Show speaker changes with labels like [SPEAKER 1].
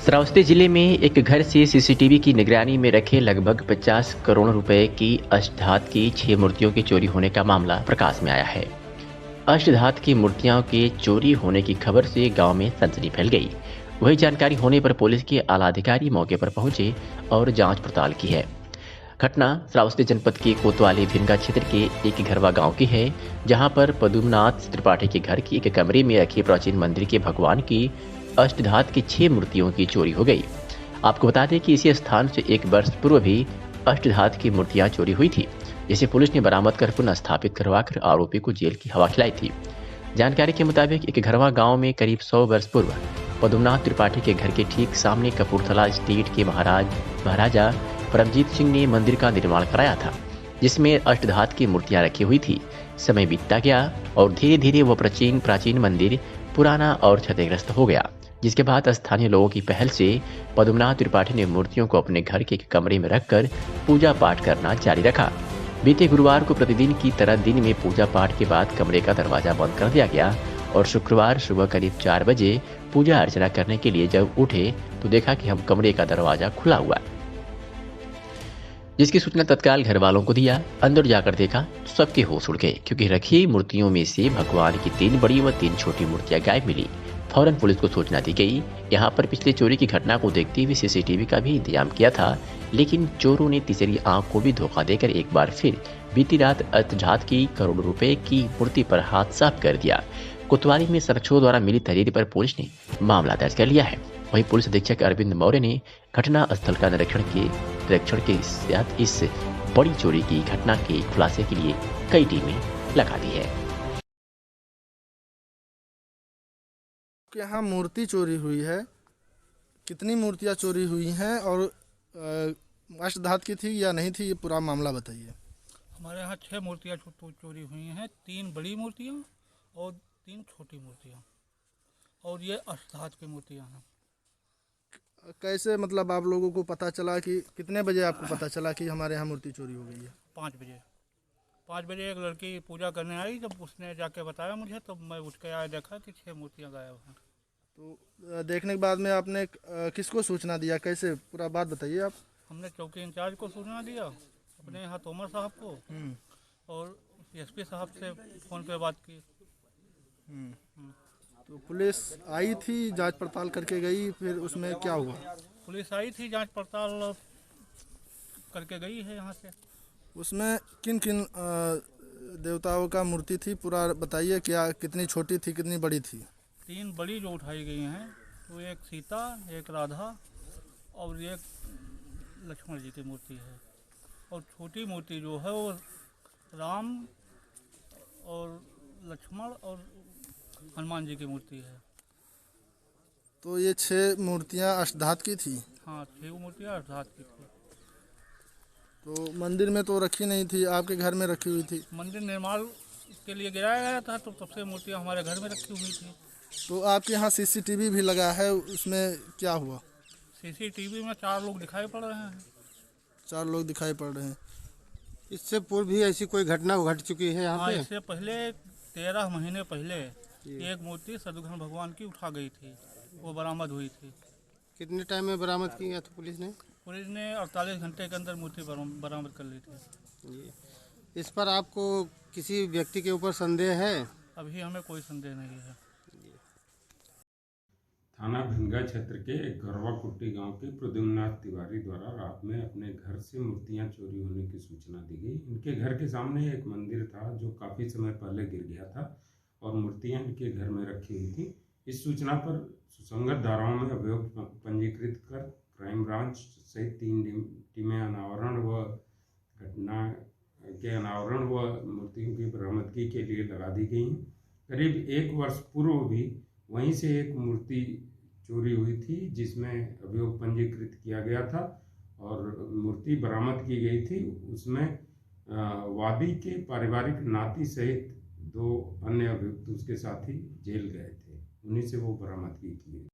[SPEAKER 1] श्रावस्ती जिले में एक घर से सीसीटीवी की निगरानी में रखे लगभग 50 करोड़ रुपए की अष्टधातु की 6 मूर्तियों की चोरी होने का मामला प्रकाश में आया है। अष्टधातु की मूर्तियों के चोरी होने की खबर से गांव में सनसनी फैल गई। वही जानकारी होने पर पुलिस के आला अधिकारी मौके पर पहुंचे और जांच पड़ताल की है। घटना श्रावस्ती जनपद के कोतवाली भिनगा क्षेत्र के एक घरवा गांव की है, जहां पर पद्मनाथ त्रिपाठी के घर की एक कमरे में रखे प्राचीन मंदिर के भगवान की अष्टधातु की 6 मूर्तियों की चोरी हो गई। आपको बता दें कि इसी स्थान से 1 वर्ष पूर्व भी अष्टधातु की मूर्तियां चोरी हुई थी, जिसे पुलिस ने बरामद कर पुनः स्थापित करवाकर आरोपी को जेल की हवा खिलाई थी। जानकारी के मुताबिक एक घरवा गांव में करीब 100 वर्ष पूर्व पद्मनाथ त्रिपाठी के घर के ठीक सामने कपूरथला स्टेट के महाराजा परमजीत सिंह ने मंदिर का निर्माण कराया था, जिसमें अष्टधातु की मूर्तियां रखी हुई थी। समय बीतता गया और धीरे धीरे वो प्राचीन मंदिर पुराना और क्षतिग्रस्त हो गया, जिसके बाद स्थानीय लोगों की पहल से पद्मनाथ त्रिपाठी ने मूर्तियों को अपने घर के एक कमरे में रखकर पूजा पाठ करना जारी रखा। बीते गुरुवार को प्रतिदिन की तरह दिन में पूजा पाठ के बाद कमरे का दरवाजा बंद कर दिया गया और शुक्रवार सुबह करीब 4 बजे पूजा अर्चना करने के लिए जब उठे तो देखा कि हम कमरे का दरवाजा खुला हुआ, जिसकी सूचना तत्काल घर वालों को दिया। अंदर जाकर देखा तो सबके होश उड़ गए, क्योंकि रखी मूर्तियों में से भगवान की 3 बड़ी व 3 छोटी मूर्तियां गायब मिली। फौरन पुलिस को सूचना दी गई। यहाँ पर पिछले चोरी की घटना को देखते हुए सीसीटीवी का भी इंतजाम किया था, लेकिन चोरों ने तीसरी आंख को भी धोखा देकर एक बार फिर बीती रात अष्टधातु की करोड़ों रुपए की मूर्ति पर हाथ साफ कर दिया। कोतवाली में संरक्षकों द्वारा मिली तहरीर पर पुलिस ने मामला दर्ज कर लिया है। वहीं पुलिस अधीक्षक अरविंद मौर्य ने घटना स्थल का निरीक्षण के साथ इस बड़ी चोरी की घटना के खुलासे के लिए कई टीमें लगा दी है।
[SPEAKER 2] यहाँ मूर्ति चोरी हुई है, कितनी मूर्तियाँ चोरी हुई हैं और अष्टधातु की थी या नहीं थी, ये पूरा मामला बताइए।
[SPEAKER 3] हमारे यहाँ 6 मूर्तियाँ चोरी हुई हैं, 3 बड़ी मूर्तियाँ और 3 छोटी मूर्तियाँ, और ये अष्टधातु की मूर्तियाँ हैं।
[SPEAKER 2] कैसे मतलब आप लोगों को पता चला कि कितने बजे आपको पता चला कि हमारे यहाँ मूर्ति चोरी हो गई है?
[SPEAKER 3] 5 बजे एक लड़की पूजा करने आई, जब उसने जाके बताया मुझे तो मैं उठ के आया, देखा कि 6 मूर्तियाँ गायब हैं।
[SPEAKER 2] तो देखने के बाद में आपने किसको सूचना दिया, कैसे पूरा बात बताइए आप।
[SPEAKER 3] हमने चौकी इंचार्ज को सूचना दिया, अपने यहाँ तोमर साहब को, और एसपी साहब से फ़ोन पे बात की।
[SPEAKER 2] तो पुलिस आई थी, जांच पड़ताल करके गई, फिर उसमें क्या हुआ?
[SPEAKER 3] पुलिस आई थी, जांच पड़ताल करके गई है यहाँ से।
[SPEAKER 2] उसमें किन किन देवताओं का मूर्ति थी, पूरा बताइए। क्या कितनी छोटी थी, कितनी बड़ी थी?
[SPEAKER 3] 3 बड़ी जो उठाई गई हैं, तो एक सीता, एक राधा और एक लक्ष्मण जी की मूर्ति है, और छोटी मूर्ति जो है वो राम और लक्ष्मण और हनुमान जी की मूर्ति है।
[SPEAKER 2] तो ये 6 मूर्तियाँ अष्टधातु की थी?
[SPEAKER 3] हाँ, 6 मूर्तियाँ अष्टधातु की थी।
[SPEAKER 2] तो मंदिर में तो रखी नहीं थी, आपके घर में रखी हुई थी?
[SPEAKER 3] मंदिर निर्माण के लिए गिराया गया था, तो तब से मूर्तियाँ हमारे घर में रखी हुई थी।
[SPEAKER 2] तो आपके यहाँ सीसीटीवी भी लगा है, उसमें क्या हुआ?
[SPEAKER 3] सीसीटीवी में 4 लोग दिखाई पड़ रहे हैं।
[SPEAKER 2] 4 लोग दिखाई पड़ रहे हैं।
[SPEAKER 4] इससे पूर्व भी ऐसी कोई घटना घट चुकी है यहाँ
[SPEAKER 3] हाँ,
[SPEAKER 4] पे?
[SPEAKER 3] इससे पहले 13 महीने पहले एक मूर्ति शत्रुघ्न भगवान की उठा गई थी, वो बरामद हुई थी।
[SPEAKER 4] कितने टाइम में बरामद की गया था पुलिस ने?
[SPEAKER 3] पुलिस ने 48 घंटे के अंदर मूर्ति बरामद कर ली थी।
[SPEAKER 4] इस पर आपको किसी व्यक्ति के ऊपर संदेह है?
[SPEAKER 3] अभी हमें कोई संदेह नहीं है।
[SPEAKER 5] थाना भिनगा क्षेत्र के गरवा कुट्टी गांव के प्रद्युम्नाथ तिवारी द्वारा रात में अपने घर से मूर्तियां चोरी होने की सूचना दी गई। इनके घर के सामने एक मंदिर था जो काफ़ी समय पहले गिर गया था और मूर्तियां इनके घर में रखी हुई थी। इस सूचना पर सुसंगत धाराओं में अभियोग पंजीकृत कर क्राइम ब्रांच सहित 3 टीमें अनावरण व मूर्तियों की बरामदगी के लिए लगा दी गई हैं। करीब 1 वर्ष पूर्व भी वहीं से एक मूर्ति चोरी हुई थी, जिसमें अभियोग पंजीकृत किया गया था और मूर्ति बरामद की गई थी। उसमें वादी के पारिवारिक नाती सहित 2 अन्य अभियुक्त उसके साथी जेल गए थे, उन्हीं से वो बरामदगी की गई।